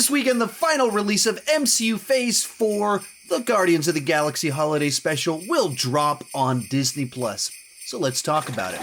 This weekend, the final release of MCU Phase 4, the Guardians of the Galaxy Holiday Special, will drop on Disney+. So let's talk about it.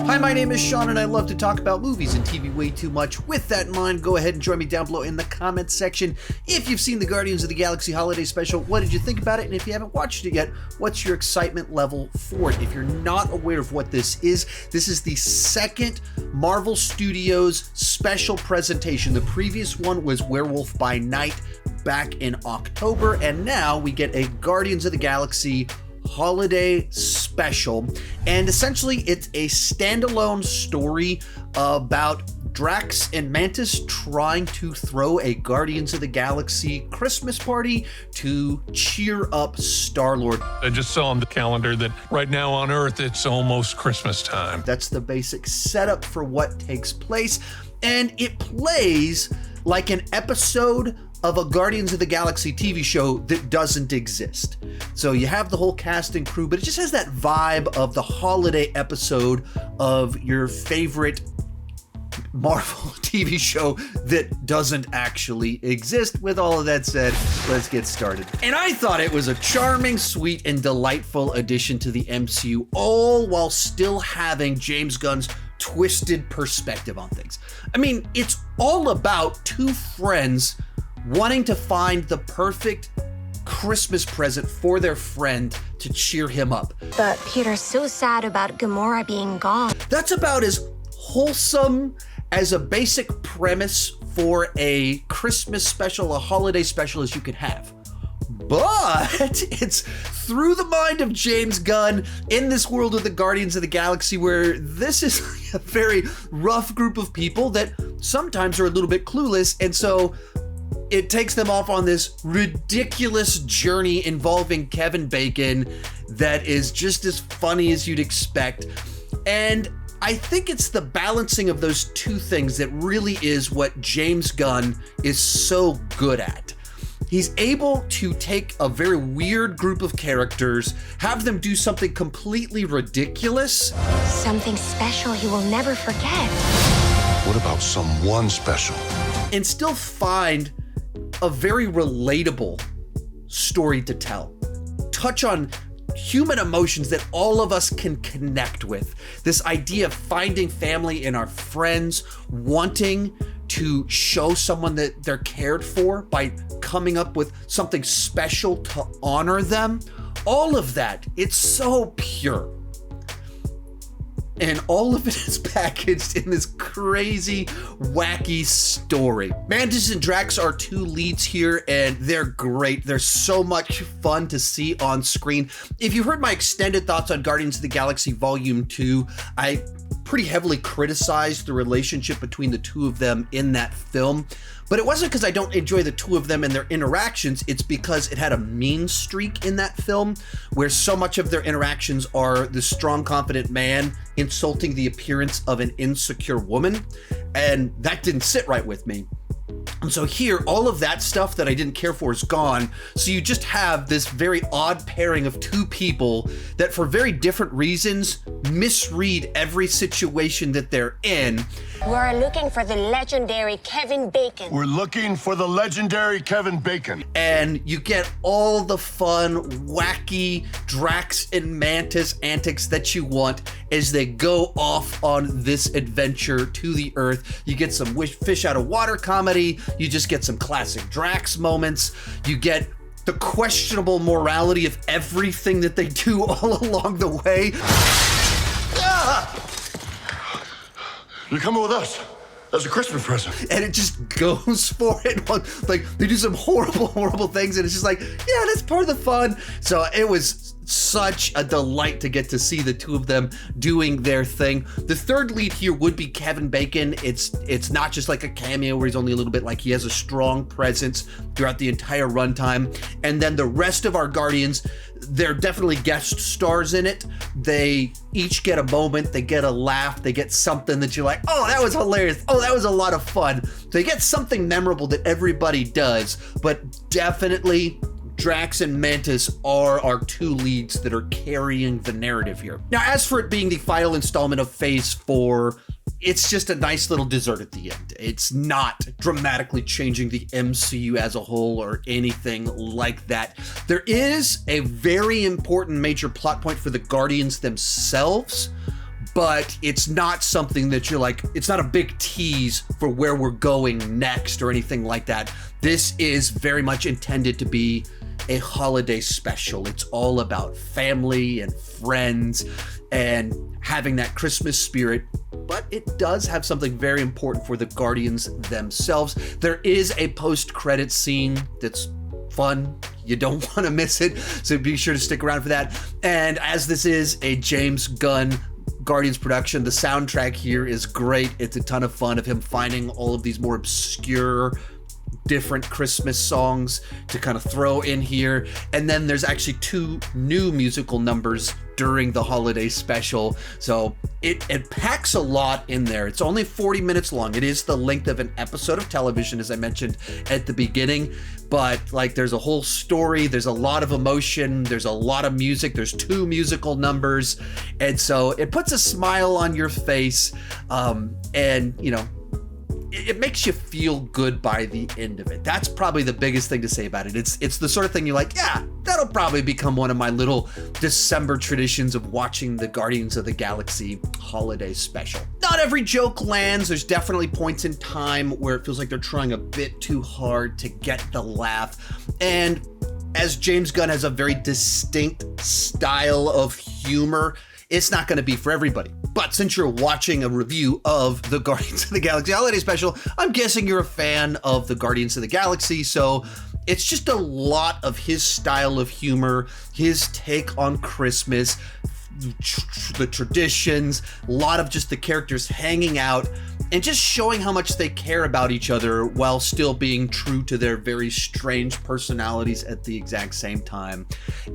Hi, my name is Sean, and I love to talk about movies and TV way too much. With that in mind, go ahead and join me down below in the comments section. If you've seen the Guardians of the Galaxy Holiday Special, what did you think about it? And if you haven't watched it yet, what's your excitement level for it? If you're not aware of what this is the second Marvel Studios special presentation. The previous one was Werewolf by Night back in October, and now we get a Guardians of the Galaxy Holiday Special, and essentially it's a standalone story about Drax and Mantis trying to throw a Guardians of the Galaxy Christmas party to cheer up Starlord. I just saw on the calendar that right now on Earth it's almost Christmas time. That's the basic setup for what takes place, and it plays like an episode of a Guardians of the Galaxy TV show that doesn't exist. So you have the whole cast and crew, but it just has that vibe of the holiday episode of your favorite Marvel TV show that doesn't actually exist. With all of that said, let's get started. And I thought it was a charming, sweet, and delightful addition to the MCU, all while still having James Gunn's twisted perspective on things. I mean, it's all about two friends wanting to find the perfect Christmas present for their friend to cheer him up. But Peter's so sad about Gamora being gone. That's about as wholesome as a basic premise for a Christmas special, a holiday special as you could have. But it's through the mind of James Gunn in this world of the Guardians of the Galaxy, where this is a very rough group of people that sometimes are a little bit clueless, and so it takes them off on this ridiculous journey involving Kevin Bacon that is just as funny as you'd expect. And I think it's the balancing of those two things that really is what James Gunn is so good at. He's able to take a very weird group of characters, have them do something completely ridiculous. Something special he will never forget. What about someone special? And still find a very relatable story to tell. Touch on human emotions that all of us can connect with. This idea of finding family in our friends, wanting to show someone that they're cared for by coming up with something special to honor them. All of that, it's so pure. And all of it is packaged in this crazy, wacky story. Mantis and Drax are two leads here, and they're great. They're so much fun to see on screen. If you heard my extended thoughts on Guardians of the Galaxy Volume 2, I pretty heavily criticized the relationship between the two of them in that film. But it wasn't because I don't enjoy the two of them and their interactions, it's because it had a mean streak in that film where so much of their interactions are the strong, confident man insulting the appearance of an insecure woman, and that didn't sit right with me. And so here, all of that stuff that I didn't care for is gone, so you just have this very odd pairing of two people that for very different reasons misread every situation that they're in. We're looking for the legendary Kevin Bacon. We're looking for the legendary Kevin Bacon. And you get all the fun, wacky Drax and Mantis antics that you want as they go off on this adventure to the Earth. You get some fish out of water comedy. You just get some classic Drax moments. You get the questionable morality of everything that they do all along the way. You're coming with us. That's a Christmas present. And it just goes for it. Like, they do some horrible things, and it's just like, yeah, that's part of the fun. So it was such a delight to get to see the two of them doing their thing. The third lead here would be Kevin Bacon. It's not just like a cameo where he's only a little bit, like he has a strong presence throughout the entire runtime. And then the rest of our Guardians, they're definitely guest stars in it. They each get a moment, they get a laugh, they get something that you're like, oh, that was hilarious. Oh, that was a lot of fun. They get something memorable that everybody does, but definitely Drax and Mantis are our two leads that are carrying the narrative here. Now, as for it being the final installment of Phase 4, it's just a nice little dessert at the end. It's not dramatically changing the MCU as a whole or anything like that. There is a very important major plot point for the Guardians themselves, but it's not something that you're like, it's not a big tease for where we're going next or anything like that. This is very much intended to be a holiday special. It's all about family and friends and having that Christmas spirit, but it does have something very important for the Guardians themselves. There is a post-credit scene that's fun. You don't want to miss it, so be sure to stick around for that. And as this is a James Gunn Guardians production, the soundtrack here is great. It's a ton of fun of him finding all of these more obscure, different Christmas songs to kind of throw in here. And then there's actually 2 new musical numbers during the holiday special. So it packs a lot in there. It's only 40 minutes long. It is the length of an episode of television, as I mentioned at the beginning, but like there's a whole story, there's a lot of emotion, there's a lot of music, there's 2 musical numbers. And so it puts a smile on your face. And you know, it makes you feel good by the end of it. That's probably the biggest thing to say about it. It's the sort of thing you're like, yeah, that'll probably become one of my little December traditions of watching the Guardians of the Galaxy holiday special. Not every joke lands. There's definitely points in time where it feels like they're trying a bit too hard to get the laugh. And as James Gunn has a very distinct style of humor, it's not going to be for everybody. But since you're watching a review of the Guardians of the Galaxy Holiday Special, I'm guessing you're a fan of the Guardians of the Galaxy, so it's just a lot of his style of humor, his take on Christmas, the traditions, a lot of just the characters hanging out and just showing how much they care about each other while still being true to their very strange personalities at the exact same time.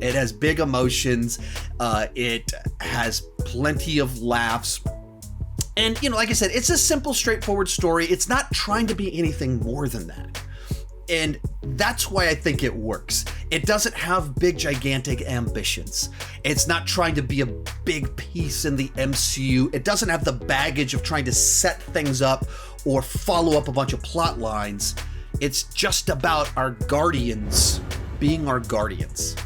It has big emotions. It has plenty of laughs. And, you know, like I said, it's a simple, straightforward story. It's not trying to be anything more than that. And that's why I think it works. It doesn't have big, gigantic ambitions. It's not trying to be a big piece in the MCU. It doesn't have the baggage of trying to set things up or follow up a bunch of plot lines. It's just about our Guardians being our Guardians.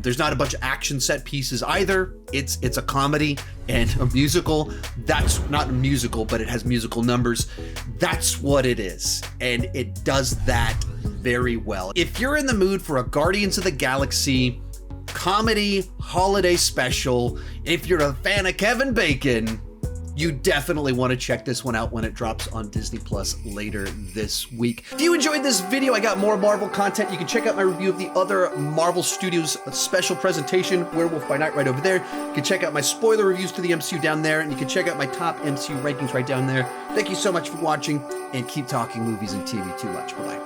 There's not a bunch of action set pieces either. It's a comedy and a musical. That's not a musical, but it has musical numbers. That's what it is. And it does that very well. If you're in the mood for a Guardians of the Galaxy comedy holiday special, if you're a fan of Kevin Bacon, you definitely want to check this one out when it drops on Disney Plus later this week. If you enjoyed this video, I got more Marvel content. You can check out my review of the other Marvel Studios special presentation, Werewolf by Night, right over there. You can check out my spoiler reviews to the MCU down there, and you can check out my top MCU rankings right down there. Thank you so much for watching, and keep talking movies and TV too much. Bye-bye.